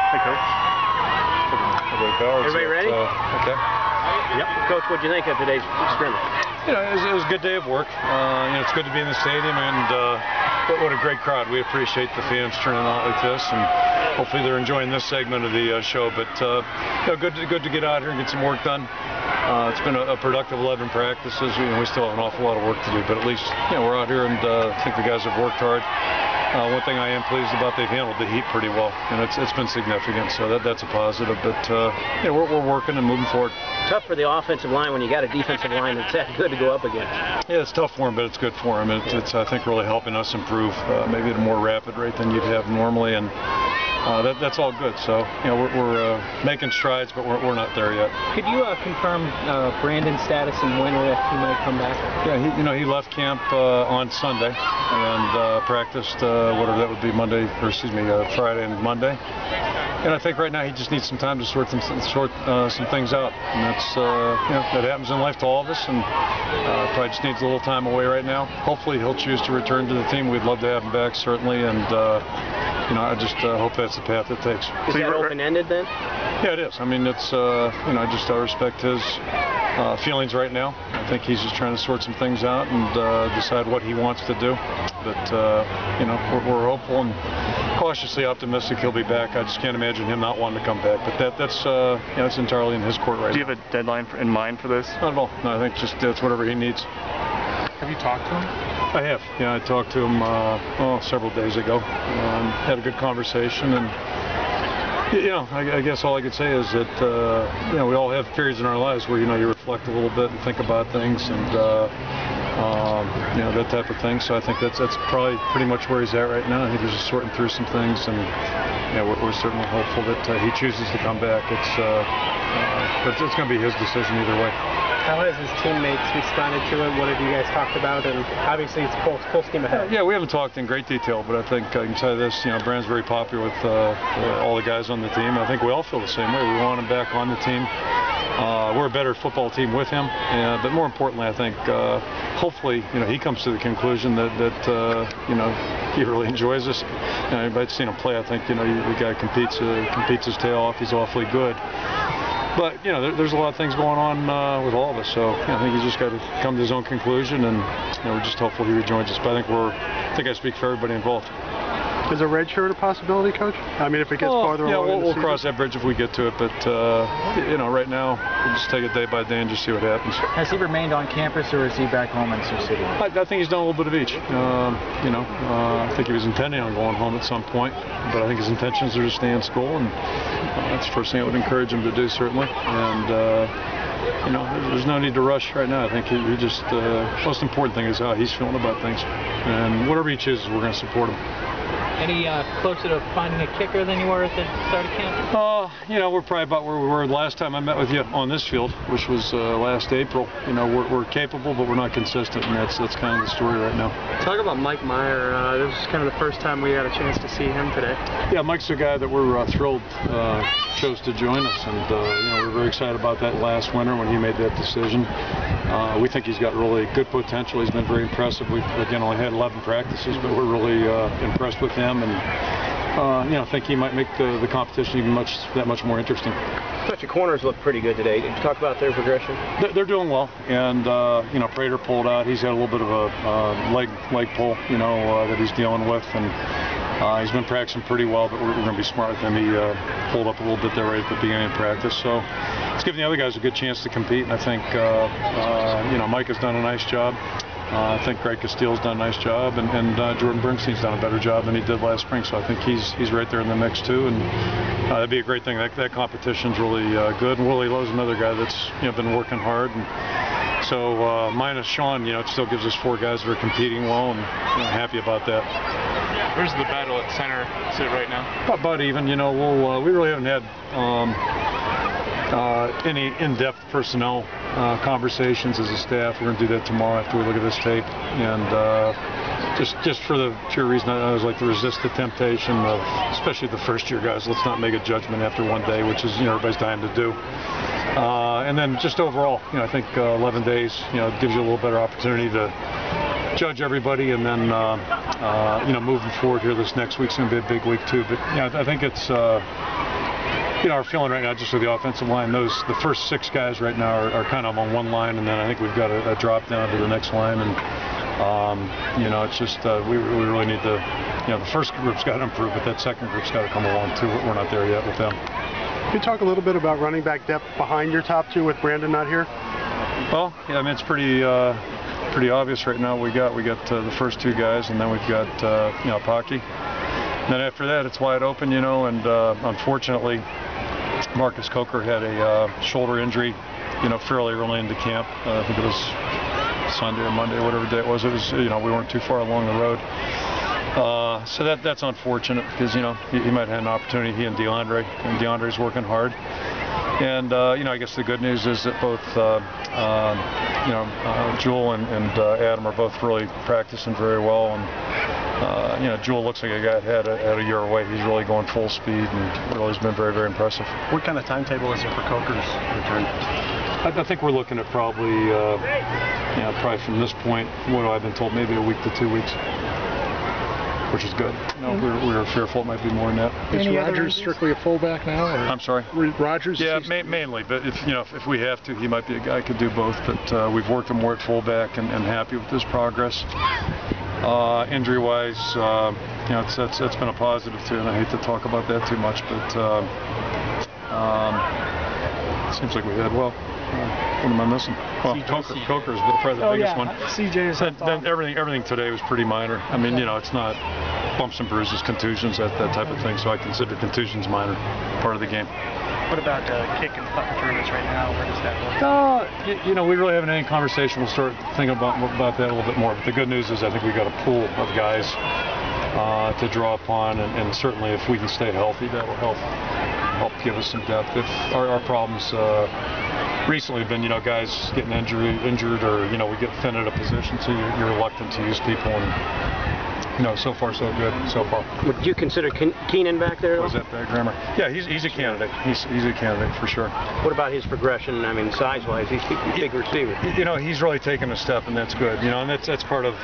Hey, Coach. Everybody ready? Okay. Yep. Coach, what do you think of today's scrimmage? You know, it was a good day of work. You know, it's good to be in the stadium, and what a great crowd. We appreciate the fans turning out like this, and hopefully they're enjoying this segment of the show. But you know, good to get out here and get some work done. It's been a productive 11 practices. We still have an awful lot of work to do, but at least you know we're out here, and I think the guys have worked hard. One thing I am pleased about, they've handled the heat pretty well, and it's been significant, so that's a positive. But yeah, we're working and moving forward. Tough for the offensive line when you got a defensive line that's that good to go up against. Yeah, it's tough for him, but it's good for him. It's I think really helping us improve, maybe at a more rapid rate than you'd have normally, and that's all good. So you know we're making strides, but we're not there yet. Could you confirm Brandon's status and when he might come back? Yeah, he left camp on Sunday and practiced whatever that would be Friday and Monday. And I think right now he just needs some time to sort some things out. And that's you know, that happens in life to all of us, and probably just needs a little time away right now. Hopefully he'll choose to return to the team. We'd love to have him back, certainly, and you know, I just hope that's the path it takes. Is that open-ended then? Yeah, it is. I mean, it's you know, I respect his feelings right now. I think he's just trying to sort some things out and decide what he wants to do. But you know, we're hopeful and cautiously optimistic he'll be back. I just can't imagine him not wanting to come back. But that's you know, it's entirely in his court right now. Do you have a deadline in mind for this? Not at all. No, I think just that's whatever he needs. Have you talked to him? I have. Yeah, I talked to him several days ago. Had a good conversation, and you know, I guess all I could say is that you know, we all have periods in our lives where you know you reflect a little bit and think about things, and you know, that type of thing. So I think that's probably pretty much where he's at right now. I think he's just sorting through some things, and you know, we're certainly hopeful that he chooses to come back. But it's going to be his decision either way. How has his teammates responded to it? What have you guys talked about? And obviously it's full steam ahead. Yeah, we haven't talked in great detail, but I think I can tell you this, you know, Brandon's very popular with all the guys on the team. I think we all feel the same way. We want him back on the team. We're a better football team with him, but more importantly, I think hopefully, you know, he comes to the conclusion that you know, he really enjoys us. You know, everybody's seen him play. I think, you know, the guy competes his tail off. He's awfully good. But you know, there's a lot of things going on with all of us, so you know, I think he's just got to come to his own conclusion, and you know, we're just hopeful he rejoins us. But I think I speak for everybody involved. Is a red shirt a possibility, Coach? I mean, if it gets farther along in the we'll season? cross that bridge if we get to it. But you know, right now we'll just take it day by day and just see what happens. Has he remained on campus, or is he back home in Sioux City? I think he's done a little bit of each. You know, I think he was intending on going home at some point, but I think his intentions are to stay in school, and that's the first thing I would encourage him to do, certainly. And you know, there's no need to rush right now. I think he just most important thing is how he's feeling about things, and whatever he chooses, we're going to support him. Any closer to finding a kicker than you were at the start of camp? You know, we're probably about where we were last time I met with you on this field, which was last April. You know, we're capable, but we're not consistent, and that's kind of the story right now. Talk about Mike Meyer. This is kind of the first time we had a chance to see him today. Yeah, Mike's a guy that we're thrilled chose to join us, and you know, we're very excited about that last winter when he made that decision. We think he's got really good potential. He's been very impressive. We've again only had 11 practices, but we're really impressed with him, and you know, I think he might make the competition even that much more interesting. But your corners look pretty good today. Did you talk about their progression? They're doing well, and you know, Prater pulled out. He's had a little bit of a leg pull, you know, that he's dealing with, and he's been practicing pretty well. But we're going to be smart with him. He pulled up a little bit there right at the beginning of practice, so it's giving the other guys a good chance to compete. And I think you know, Mike has done a nice job. I think Greg Castillo's done a nice job, and Jordan Bernstein's done a better job than he did last spring. So I think he's right there in the mix too, and that'd be a great thing. That competition's really good. And Willie Lowe's another guy that's, you know, been working hard, and so minus Sean, you know, it still gives us 4 guys that are competing well, and you know, happy about that. Where's the battle at center sit right now? About even. You know, we really haven't had any in-depth personnel conversations as a staff. We're going to do that tomorrow after we look at this tape, and just for the pure reason I always like to resist the temptation of, especially the first-year guys, let's not make a judgment after one day, which is, you know, everybody's dying to do. And then just overall, you know, I think 11 days, you know, gives you a little better opportunity to judge everybody, and then you know, moving forward here, this next week's going to be a big week too. But yeah, I think it's you know, our feeling right now, just with the offensive line, the first 6 guys right now are kind of on one line, and then I think we've got a drop down to the next line, and you know, it's just we really need to, you know, the first group's got to improve, but that second group's got to come along too. We're not there yet with them. Can you talk a little bit about running back depth behind your top 2 with Brandon not here? Well, yeah, I mean, it's pretty obvious right now. We got the first 2 guys, and then we've got you know, Pocky. Then after that, it's wide open, you know, and unfortunately, Marcus Coker had a shoulder injury, you know, fairly early into camp. I think it was Sunday or Monday, whatever day it was. It was, you know, we weren't too far along the road. So that's unfortunate because, you know, he might have had an opportunity, he and DeAndre's working hard. And, you know, I guess the good news is that both, you know, Jewel and Adam are both really practicing very well. And, you know, Jewel looks like a guy that had a year away. He's really going full speed and really has been very, very impressive. What kind of timetable is there for Coker's return? I think we're looking at probably, you know, probably from this point, what I've been told, maybe a week to 2 weeks, which is good. You know, we were fearful it might be more than that. Is Rogers strictly a fullback now? Or? I'm sorry? Rogers? Yeah, mainly, but if, you know, if we have to, he might be a guy who could do both, but we've worked him more at fullback and happy with his progress. Injury-wise, you know, it's been a positive too, and I hate to talk about that too much, but it seems like we had, well, what am I missing? Well, Coker's probably the biggest one. CJ's then everything today was pretty minor. I mean, you know, it's not bumps and bruises, contusions, that type of thing, so I consider contusions minor, part of the game. What about kick and punt returns right now? Where does that look? You know, we really haven't had any conversation. We'll start thinking about that a little bit more. But the good news is I think we've got a pool of guys to draw upon, and certainly if we can stay healthy, that will help give us some depth. If our problems recently have been, you know, guys getting injured, or, you know, we get thin at a position, so you're reluctant to use people. And, you know, so far so good so far. Would you consider Keenan back there? Was that bad grammar? Yeah, he's a candidate. He's a candidate for sure. What about his progression? I mean, size-wise, he's a big receiver. You know, he's really taken a step, and that's good. You know, and that's part of